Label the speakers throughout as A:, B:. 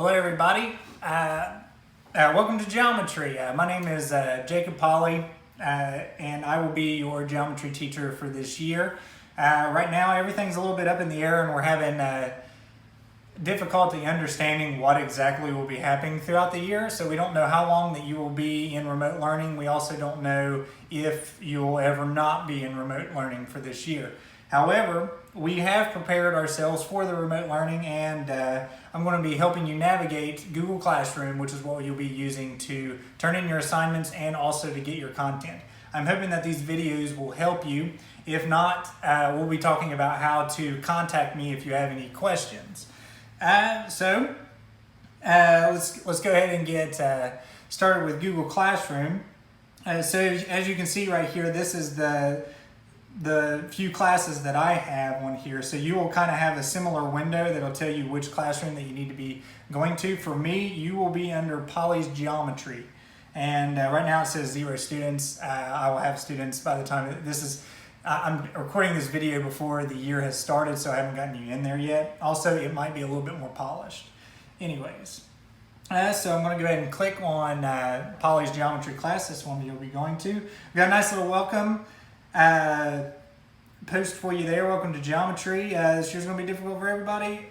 A: Hello everybody, welcome to Geometry. My name is Jacob Polly and I will be your geometry teacher for this year. Right now everything's a little bit up in the air and we're having difficulty understanding what exactly will be happening throughout the year. So we don't know how long that you will be in remote learning. We also don't know if you'll ever not be in remote learning for this year. However, we have prepared ourselves for the remote learning and I'm going to be helping you navigate Google Classroom, which is what you'll be using to turn in your assignments and also to get your content. I'm hoping that these videos will help you. If not, we'll be talking about how to contact me if you have any questions. Let's go ahead and get started with Google Classroom. So as you can see right here, this is the few classes that I have on here. So you will kind of have a similar window that'll tell you which classroom that you need to be going to. For me, you will be under Polly's Geometry. And right now it says 0 students. I will have students by the time this is, I'm recording this video before the year has started, so I haven't gotten you in there yet. Also, it might be a little bit more polished. Anyways, so I'm going to go ahead and click on Polly's Geometry class, this one you'll be going to. We've got a nice little welcome post for you there. Welcome to Geometry. This year's going to be difficult for everybody.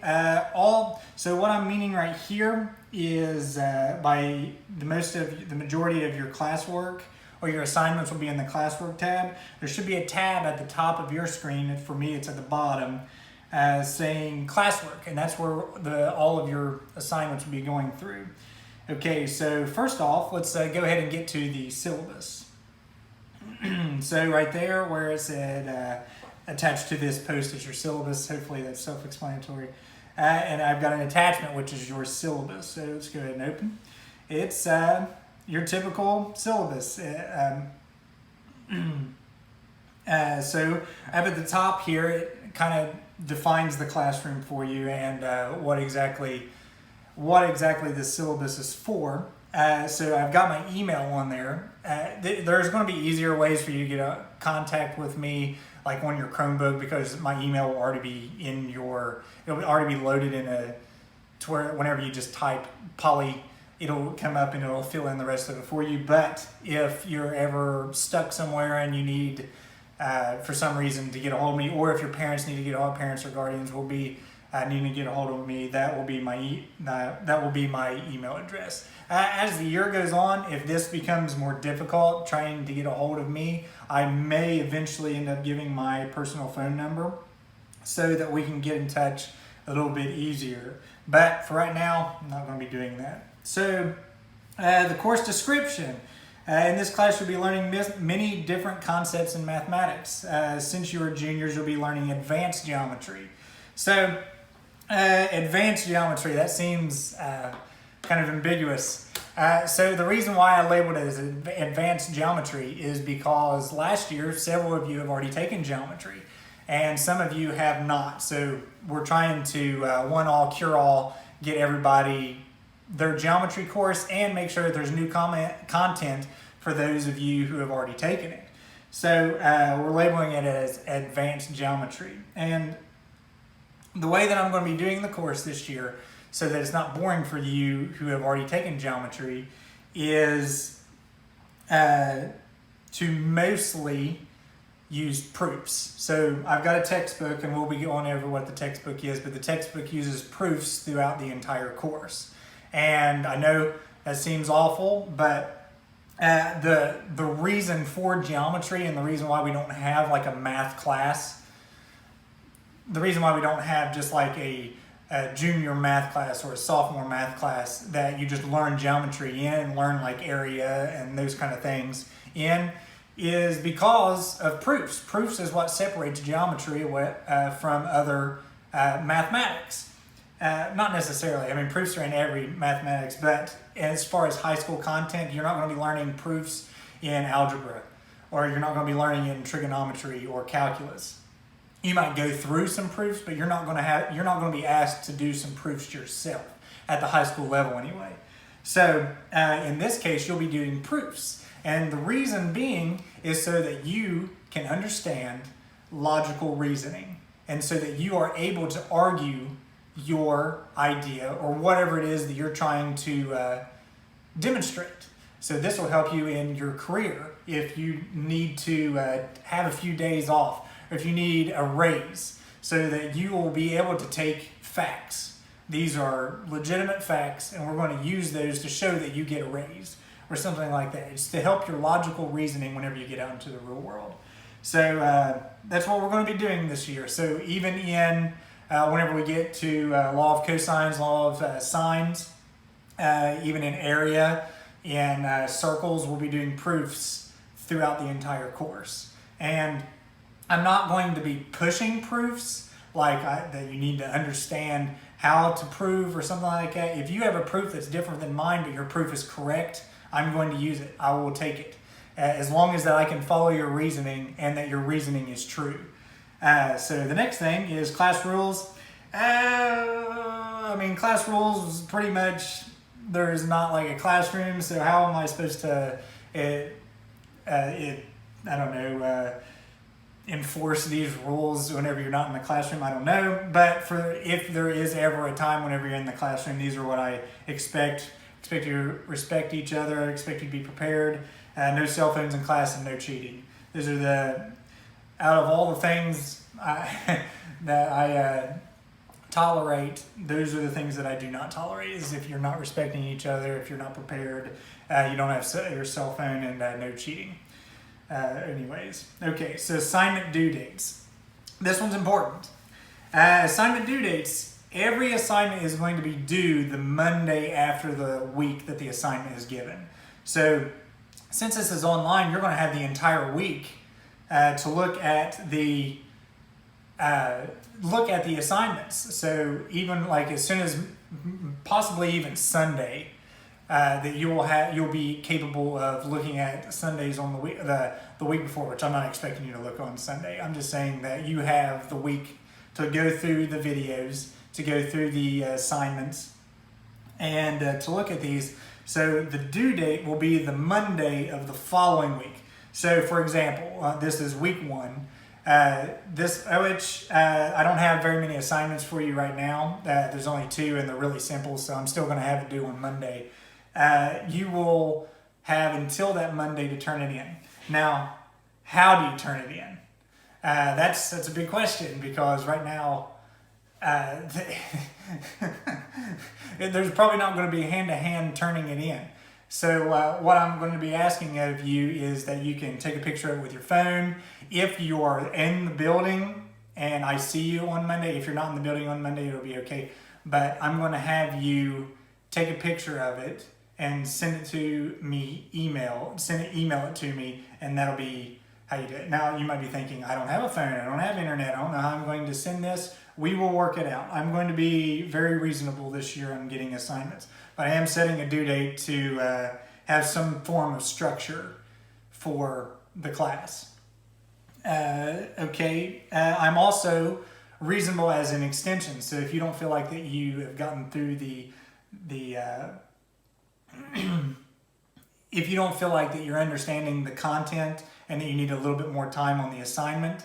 A: So what I'm meaning right here is by the majority of your classwork or your assignments will be in the classwork tab. There should be a tab at the top of your screen. For me, it's at the bottom saying classwork, and that's where all of your assignments will be going through. Okay, so first off, let's go ahead and get to the syllabus. So right there where it said attached to this post is your syllabus. Hopefully that's self-explanatory. And I've got an attachment which is your syllabus. So let's go ahead and open. It's your typical syllabus. So up at the top here, it kind of defines the classroom for you and what exactly the syllabus is for. So I've got my email on there. There's going to be easier ways for you to get a contact with me, like on your Chromebook, because my email will already be it'll already be loaded to where whenever you just type Polly, it'll come up and it'll fill in the rest of it for you. But if you're ever stuck somewhere and you need, for some reason, to get a hold of me, or if your parents need to get a hold of parents or guardians will be needing to get a hold of me, that will be my email address. As the year goes on, if this becomes more difficult trying to get a hold of me, I may eventually end up giving my personal phone number so that we can get in touch a little bit easier. But for right now, I'm not going to be doing that. So the course description. In this class, you'll be learning many different concepts in mathematics. Since you are juniors, you'll be learning advanced geometry. So advanced geometry, that seems kind of ambiguous. So the reason why I labeled it as advanced geometry is because last year several of you have already taken geometry and some of you have not. So we're trying to one all cure all, get everybody their geometry course and make sure that there's new content for those of you who have already taken it. So we're labeling it as advanced geometry. And the way that I'm going to be doing the course this year, so that it's not boring for you who have already taken geometry, is to mostly use proofs. So I've got a textbook and we'll be going over what the textbook is, but the textbook uses proofs throughout the entire course. And I know that seems awful, but the reason for geometry and the reason why we don't have like a math class, the reason why we don't have just like a junior math class or a sophomore math class that you just learn geometry in and learn like area and those kind of things in is because of proofs. Proofs is what separates geometry from other mathematics. Not necessarily. I mean, proofs are in every mathematics, but as far as high school content, you're not going to be learning proofs in algebra, or you're not going to be learning in trigonometry or calculus. You might go through some proofs, but you're not going to be asked to do some proofs yourself at the high school level anyway. So in this case, you'll be doing proofs. And the reason being is so that you can understand logical reasoning and so that you are able to argue your idea or whatever it is that you're trying to demonstrate. So this will help you in your career if you need to have a few days off, or if you need a raise, so that you will be able to take facts. These are legitimate facts, and we're going to use those to show that you get a raise or something like that. It's to help your logical reasoning whenever you get out into the real world. So that's what we're going to be doing this year. So even in whenever we get to law of cosines, law of sines, even in area, in circles, we'll be doing proofs throughout the entire course. And I'm not going to be pushing proofs like that you need to understand how to prove or something like that. If you have a proof that's different than mine, but your proof is correct, I'm going to use it. I will take it. As long as that I can follow your reasoning and that your reasoning is true. So the next thing is class rules. Class rules pretty much, there's not like a classroom, so how am I supposed to, enforce these rules whenever you're not in the classroom? I don't know, but if there is ever a time whenever you're in the classroom, these are what I expect. Expect you to respect each other, expect you to be prepared, no cell phones in class, and no cheating. Those are out of all the things that I tolerate, those are the things that I do not tolerate, is if you're not respecting each other, if you're not prepared, you don't have your cell phone, and no cheating. Okay, so assignment due dates. This one's important. Assignment due dates, every assignment is going to be due the Monday after the week that the assignment is given. So since this is online, you're going to have the entire week to look at the assignments. So even like as soon as possibly even Sunday, that you'll be capable of looking at Sundays on the week before, which I'm not expecting you to look on Sunday. I'm just saying that you have the week to go through the videos, to go through the assignments, and to look at these. So the due date will be the Monday of the following week. So for example, this is week 1. I don't have very many assignments for you right now. There's only 2 and they're really simple, so I'm still going to have it due on Monday. You will have until that Monday to turn it in. Now, how do you turn it in? That's a big question, because right now there's probably not going to be hand-to-hand turning it in. So what I'm going to be asking of you is that you can take a picture of it with your phone. If you are in the building and I see you on Monday, if you're not in the building on Monday, it'll be okay. But I'm going to have you take a picture of it and send it to me, email it to me, and that'll be how you do it. Now, you might be thinking, I don't have a phone, I don't have internet, I don't know how I'm going to send this. We will work it out. I'm going to be very reasonable this year on getting assignments. But I am setting a due date to have some form of structure for the class. I'm also reasonable as an extension. So if you don't feel like that you have gotten through if you don't feel like that you're understanding the content and that you need a little bit more time on the assignment,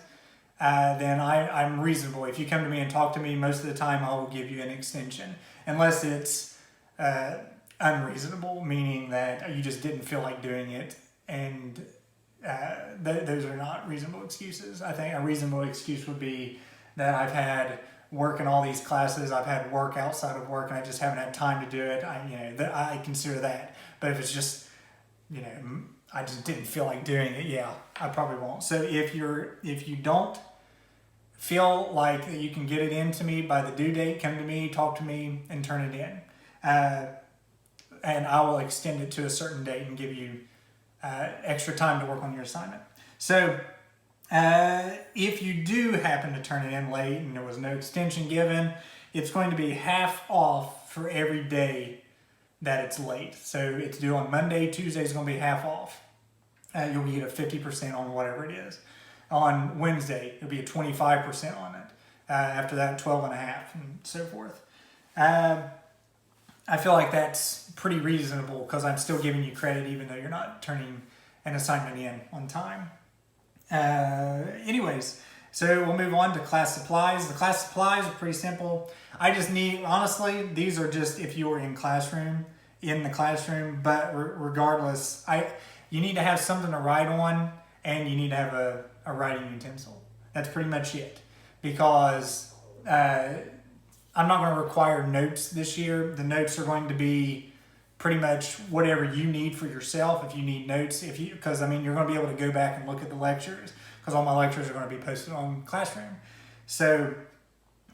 A: then I'm reasonable. If you come to me and talk to me, most of the time I will give you an extension, unless it's unreasonable, meaning that you just didn't feel like doing it, and those are not reasonable excuses. I think a reasonable excuse would be that I've had work in all these classes, I've had work outside of work, and I just haven't had time to do it. I consider that. But if it's just, I just didn't feel like doing it, yeah, I probably won't. So if you don't feel like you can get it into me by the due date, come to me, talk to me, and turn it in. And I will extend it to a certain date and give you extra time to work on your assignment. So if you do happen to turn it in late and there was no extension given, it's going to be half off for every day that it's late. So it's due on Monday, Tuesday is going to be half off. You'll get a 50% on whatever it is. On Wednesday, it'll be a 25% on it. After that, 12.5% and so forth. I feel like that's pretty reasonable because I'm still giving you credit even though you're not turning an assignment in on time. So we'll move on to class supplies. The class supplies are pretty simple. I just need, honestly, these are just if you were in the classroom, but regardless, you need to have something to write on, and you need to have a writing utensil. That's pretty much it, because I'm not going to require notes this year. The notes are going to be pretty much whatever you need for yourself. If you need notes, because I mean, you're going to be able to go back and look at the lectures, because all my lectures are going to be posted on Classroom. So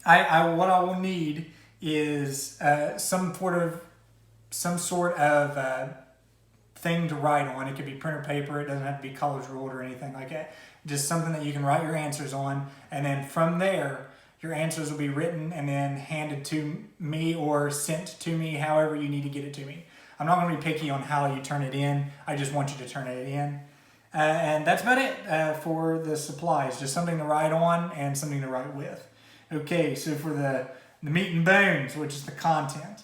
A: what I will need is some sort of thing to write on. It could be printer paper. It doesn't have to be college ruled or anything like that. Just something that you can write your answers on, and then from there, your answers will be written and then handed to me or sent to me, however you need to get it to me. I'm not going to be picky on how you turn it in. I just want you to turn it in. And that's about it for the supplies. Just something to write on and something to write with. Okay, so for the meat and bones, which is the content,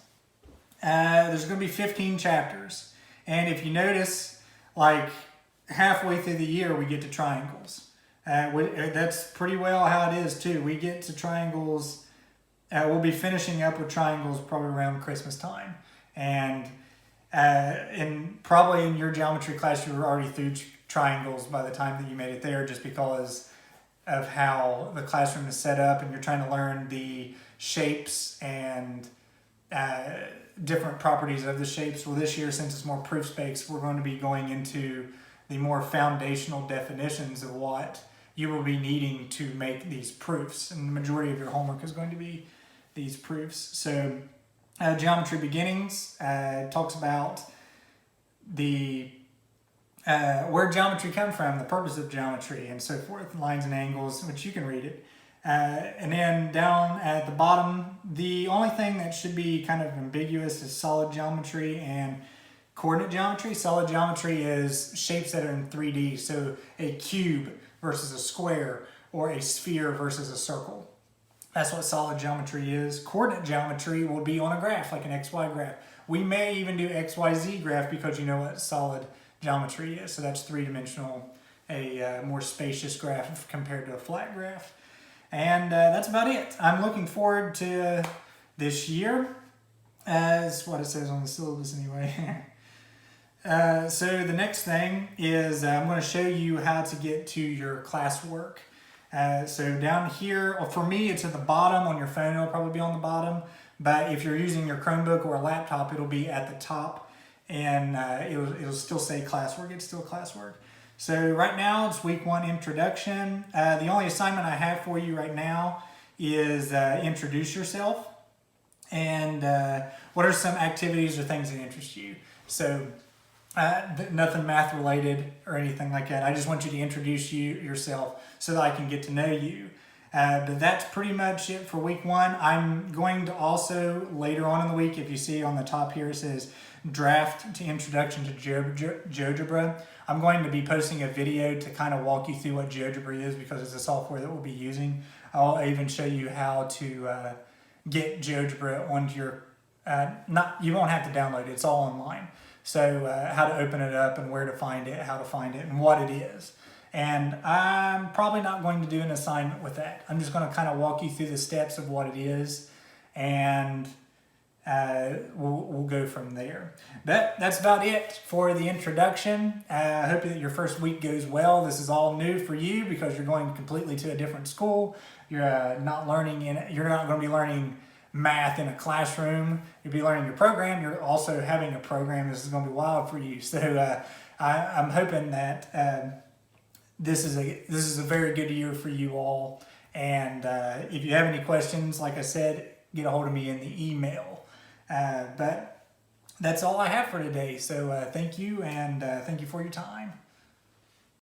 A: there's going to be 15 chapters. And if you notice, like halfway through the year, we get to triangles. That's pretty well how it is too. We get to triangles. We'll be finishing up with triangles probably around Christmas time. And probably in your geometry class, you were already through triangles by the time that you made it there, just because of how the classroom is set up, and you're trying to learn the shapes and different properties of the shapes. Well, this year, since it's more proofs-based, we're going to be going into the more foundational definitions of what you will be needing to make these proofs. And the majority of your homework is going to be these proofs. So Geometry Beginnings talks about where geometry comes from, the purpose of geometry, and so forth, lines and angles, which you can read it. And then down at the bottom, the only thing that should be kind of ambiguous is solid geometry and coordinate geometry. Solid geometry is shapes that are in 3D, so a cube versus a square, or a sphere versus a circle. That's what solid geometry is. Coordinate geometry will be on a graph, like an XY graph. We may even do XYZ graph, because you know what solid geometry is. So that's three-dimensional, a more spacious graph compared to a flat graph. And that's about it. I'm looking forward to this year, as what it says on the syllabus anyway. So the next thing is I'm going to show you how to get to your classwork. So down here, for me, it's at the bottom. On your phone, it'll probably be on the bottom. But if you're using your Chromebook or a laptop, it'll be at the top. And it'll still say classwork. It's still classwork. So right now, it's week 1 introduction. The only assignment I have for you right now is introduce yourself. And what are some activities or things that interest you? So nothing math related or anything like that. I just want you to introduce yourself so that I can get to know you. But that's pretty much it for week 1. I'm going to also, later on in the week, if you see on the top here, it says draft to introduction to GeoGebra. I'm going to be posting a video to kind of walk you through what GeoGebra is, because it's a software that we'll be using. I'll even show you how to get GeoGebra onto your, you won't have to download it, it's all online. So how to open it up and where to find it, how to find it, and what it is. And I'm probably not going to do an assignment with that. I'm just going to kind of walk you through the steps of what it is, and we'll go from there. But that's about it for the introduction. I hope that your first week goes well. This is all new for you because you're going completely to a different school. You're not going to be learning math in a classroom. You'll be learning your program. You're also having a program. This is going to be wild for you. So I'm hoping that this is a very good year for you all. And if you have any questions, like I said, get a hold of me in the email. But that's all I have for today. So thank you, and thank you for your time.